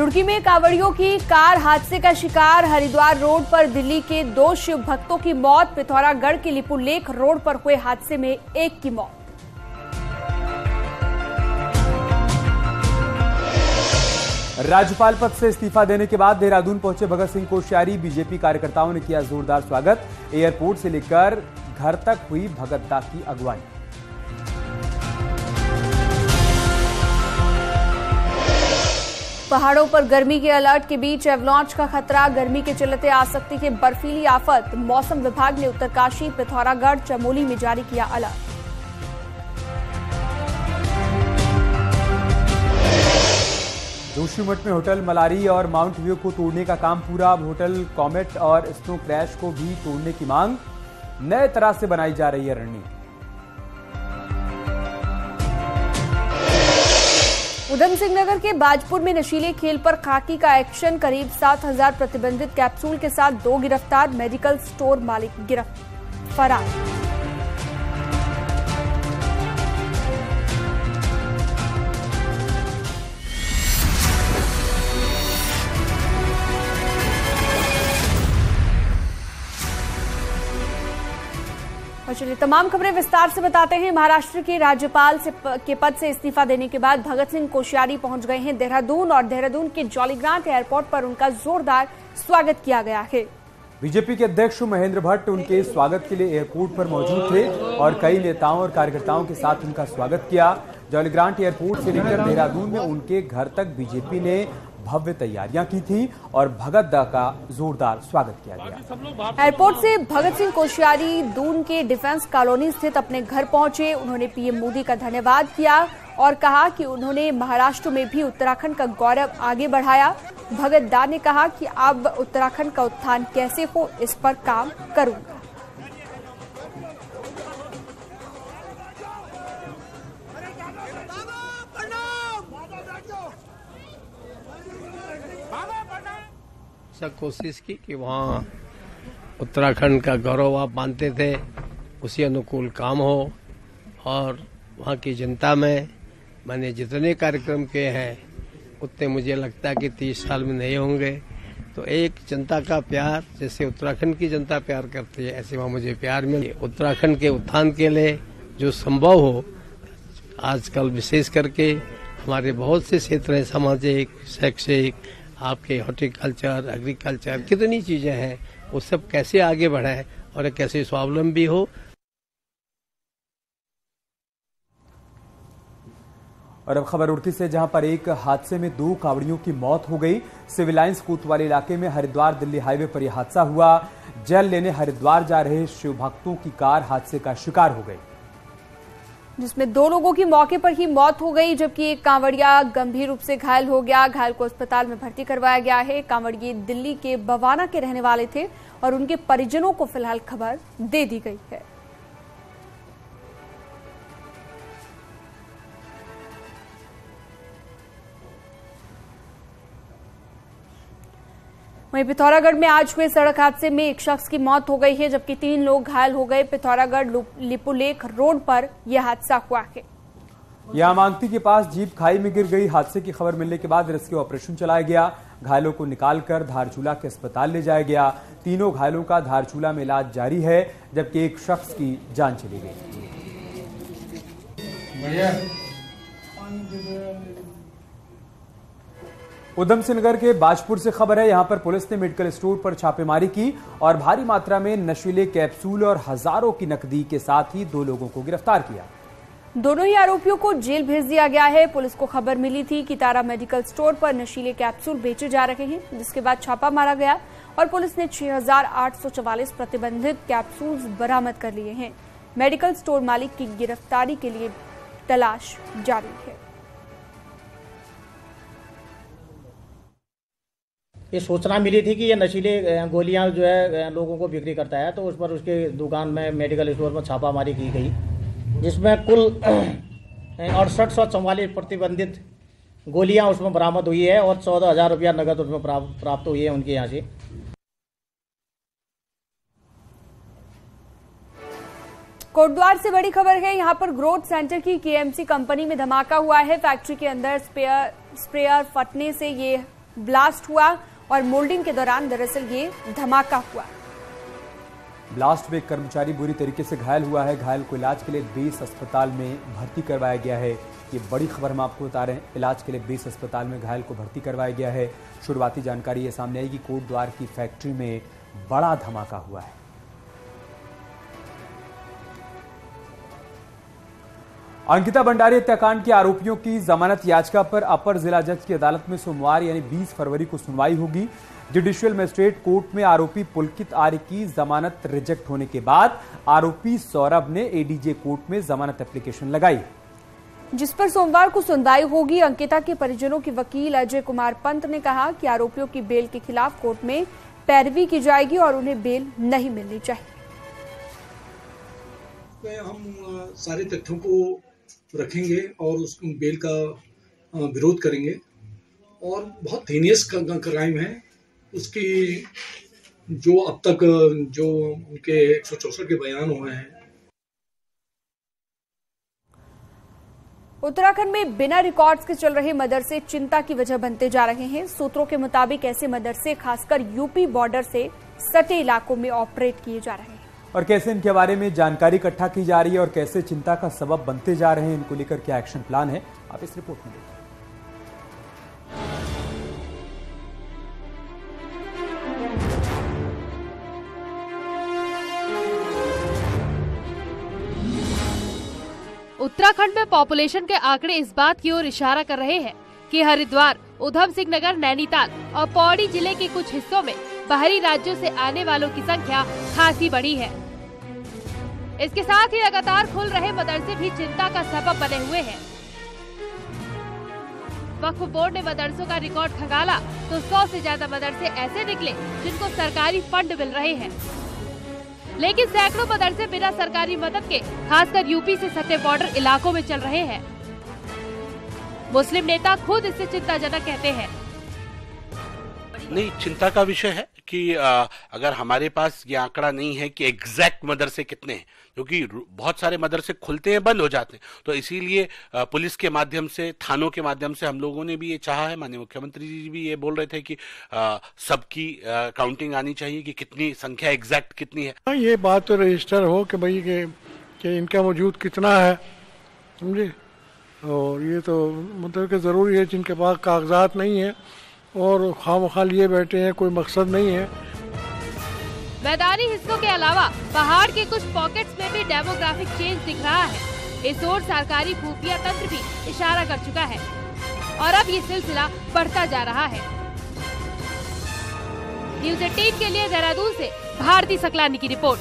रुड़की में कांवड़ियों की कार हादसे का शिकार। हरिद्वार रोड पर दिल्ली के 2 शिव भक्तों की मौत। पिथौरागढ़ के लिपुलेख रोड पर हुए हादसे में एक की मौत। राज्यपाल पद से इस्तीफा देने के बाद देहरादून पहुंचे भगत सिंह कोश्यारी। बीजेपी कार्यकर्ताओं ने किया जोरदार स्वागत। एयरपोर्ट से लेकर घर तक हुई भगत दा की अगुवाई। पहाड़ों पर गर्मी के अलर्ट के बीच एवलांच का खतरा। गर्मी के चलते आ सकती है बर्फीली आफत। मौसम विभाग ने उत्तरकाशी, पिथौरागढ़, चमोली में जारी किया अलर्ट। जोशीमठ में होटल मलारी और माउंट व्यू को तोड़ने का काम पूरा। अब होटल कॉमेट और स्नो क्रैश को भी तोड़ने की मांग। नए तरह से बनाई जा रही है रणनीति। उधम सिंह नगर के बाजपुर में नशीले खेल पर खाकी का एक्शन। करीब 7,000 प्रतिबंधित कैप्सूल के साथ 2 गिरफ्तार। मेडिकल स्टोर मालिक फरार। और चलिए तमाम खबरें विस्तार से बताते हैं। महाराष्ट्र के राज्यपाल के पद से इस्तीफा देने के बाद भगत सिंह कोश्यारी पहुंच गए हैं देहरादून और देहरादून के जॉलीग्रांट एयरपोर्ट पर उनका जोरदार स्वागत किया गया है। बीजेपी के अध्यक्ष महेंद्र भट्ट उनके स्वागत के लिए एयरपोर्ट पर मौजूद थे और कई नेताओं और कार्यकर्ताओं के साथ उनका स्वागत किया। जॉलीग्रांट एयरपोर्ट से लेकर देहरादून में उनके घर तक बीजेपी ने भव्य तैयारियां की थी और भगत दा का जोरदार स्वागत किया गया। एयरपोर्ट से भगत सिंह कोश्यारी दून के डिफेंस कॉलोनी स्थित अपने घर पहुंचे। उन्होंने पीएम मोदी का धन्यवाद किया और कहा कि उन्होंने महाराष्ट्र में भी उत्तराखंड का गौरव आगे बढ़ाया। भगत दा ने कहा कि अब उत्तराखंड का उत्थान कैसे हो, इस पर काम करूंगा। कोशिश की कि वहाँ उत्तराखंड का गौरव आप मानते थे, उसी अनुकूल काम हो। और वहाँ की जनता में मैंने जितने कार्यक्रम किए हैं उतने मुझे लगता है कि 30 साल में नहीं होंगे। तो एक जनता का प्यार, जैसे उत्तराखंड की जनता प्यार करती है, ऐसे वहाँ मुझे प्यार मिले। उत्तराखंड के उत्थान के लिए जो संभव हो, आजकल विशेष करके हमारे बहुत से क्षेत्र हैं, सामाजिक, शैक्षिक, आपके हॉर्टिकल्चर, एग्रीकल्चर, कितनी चीजें हैं, वो सब कैसे आगे बढ़े और कैसे स्वावलंबी हो। और अब खबर उड़ती से, जहां पर एक हादसे में 2 कांवड़ियों की मौत हो गई। सिविल लाइंस कोतवाली इलाके में हरिद्वार दिल्ली हाईवे पर यह हादसा हुआ। जल लेने हरिद्वार जा रहे शिव भक्तों की कार हादसे का शिकार हो गई, जिसमें 2 लोगों की मौके पर ही मौत हो गई, जबकि एक कांवड़िया गंभीर रूप से घायल हो गया। घायल को अस्पताल में भर्ती करवाया गया है। कांवड़िये दिल्ली के बवाना के रहने वाले थे और उनके परिजनों को फिलहाल खबर दे दी गई है। वहीं पिथौरागढ़ में आज हुए सड़क हादसे में एक शख्स की मौत हो गई है, जबकि 3 लोग घायल हो गए। पिथौरागढ़ लिपुलेख रोड पर यह हादसा हुआ है। यहां मांगती के पास जीप खाई में गिर गई। हादसे की खबर मिलने के बाद रेस्क्यू ऑपरेशन चलाया गया। घायलों को निकालकर धारचूला के अस्पताल ले जाया गया। तीनों घायलों का धारचूला में इलाज जारी है, जबकि एक शख्स की जान चली गई। उधम सिंह नगर के बाजपुर से खबर है। यहां पर पुलिस ने मेडिकल स्टोर पर छापेमारी की और भारी मात्रा में नशीले कैप्सूल और हजारों की नकदी के साथ ही 2 लोगों को गिरफ्तार किया। दोनों ही आरोपियों को जेल भेज दिया गया है। पुलिस को खबर मिली थी कि तारा मेडिकल स्टोर पर नशीले कैप्सूल बेचे जा रहे हैं, जिसके बाद छापा मारा गया और पुलिस ने 6,844 प्रतिबंधित कैप्सूल बरामद कर लिए हैं। मेडिकल स्टोर मालिक की गिरफ्तारी के लिए तलाश जारी है। ये सूचना मिली थी कि ये नशीले गोलियां जो है लोगों को बिक्री करता है, तो उस पर उसके दुकान में मेडिकल स्टोर में छापामारी की गई, जिसमें कुल 6844 प्रतिबंधित गोलियां उसमें बरामद हुई है और 14,000 रुपया नकद उसमें प्राप्त हुई है उनके यहाँ से। कोटद्वार से बड़ी खबर है। यहां पर ग्रोथ सेंटर की केएमसी कंपनी में धमाका हुआ है। फैक्ट्री के अंदर स्प्रेयर फटने से ये ब्लास्ट हुआ और मोल्डिंग के दौरान दरअसल ये धमाका हुआ। ब्लास्ट में एक कर्मचारी बुरी तरीके से घायल हुआ है। घायल को इलाज के लिए बेस अस्पताल में भर्ती करवाया गया है। ये बड़ी खबर हम आपको बता रहे हैं। इलाज के लिए बेस अस्पताल में घायल को भर्ती करवाया गया है। शुरुआती जानकारी ये सामने आई कि कोट द्वार की फैक्ट्री में बड़ा धमाका हुआ है। अंकिता भंडारी हत्याकांड के आरोपियों की जमानत याचिका पर अपर जिला जज की अदालत में सोमवार यानी 20 फरवरी को सुनवाई होगी। जुडिशियल मजिस्ट्रेट कोर्ट में आरोपी पुलकित आर्य की जमानत रिजेक्ट होने के बाद आरोपी सौरभ ने एडीजे कोर्ट में जमानत एप्लीकेशन लगाई, जिस पर सोमवार को सुनवाई होगी। अंकिता के परिजनों के वकील अजय कुमार पंत ने कहा कि आरोपियों की बेल के खिलाफ कोर्ट में पैरवी की जाएगी और उन्हें बेल नहीं मिलनी चाहिए। हम सारे तथ्यों को रखेंगे और उस बेल का विरोध करेंगे और बहुत हीनियस क्राइम है। उसकी जो अब तक जो उनके 164 के बयान हुए हैं। उत्तराखंड में बिना रिकॉर्ड्स के चल रहे मदरसे चिंता की वजह बनते जा रहे हैं। सूत्रों के मुताबिक ऐसे मदरसे खासकर यूपी बॉर्डर से सटे इलाकों में ऑपरेट किए जा रहे हैं। और कैसे इनके बारे में जानकारी इकट्ठा की जा रही है और कैसे चिंता का सबब बनते जा रहे हैं, इनको लेकर क्या एक्शन प्लान है, आप इस रिपोर्ट में देखिए। उत्तराखंड में पॉपुलेशन के आंकड़े इस बात की ओर इशारा कर रहे हैं कि हरिद्वार, उधम सिंह नगर, नैनीताल और पौड़ी जिले के कुछ हिस्सों में बाहरी राज्यों से आने वालों की संख्या खासी बढ़ी है। इसके साथ ही लगातार खुल रहे मदरसे भी चिंता का सबब बने हुए हैं। वक्फ बोर्ड ने मदरसों का रिकॉर्ड खंगाला तो 100 से ज्यादा मदरसे ऐसे निकले जिनको सरकारी फंड मिल रहे हैं, लेकिन सैकड़ों मदरसे बिना सरकारी मदद के खासकर यूपी से सटे बॉर्डर इलाकों में चल रहे हैं। मुस्लिम नेता खुद इससे चिंताजनक कहते हैं। नहीं, चिंता का विषय है कि अगर हमारे पास ये आंकड़ा नहीं है कि एग्जैक्ट मदरसे कितने हैं, क्योंकि बहुत सारे मदरसे खुलते हैं, बंद हो जाते हैं, तो इसीलिए पुलिस के माध्यम से, थानों के माध्यम से हम लोगों ने भी ये चाहा है। माननीय मुख्यमंत्री जी भी ये बोल रहे थे कि सबकी काउंटिंग आनी चाहिए कि कितनी संख्या एग्जैक्ट कितनी है। ये बात तो रजिस्टर हो कि भाई कि इनका मौजूद कितना है, समझे। और ये तो मतलब कि ज़रूरी है जिनके पास कागजात नहीं है और खामखा लिए बैठे हैं, कोई मकसद नहीं है। मैदानी हिस्सों के अलावा पहाड़ के कुछ पॉकेट्स में भी डेमोग्राफिक चेंज दिख रहा है। इस ओर सरकारी खुफिया तंत्र भी इशारा कर चुका है और अब ये सिलसिला बढ़ता जा रहा है। न्यूज़ 18 के लिए देहरादून से भारती सकलानी की रिपोर्ट।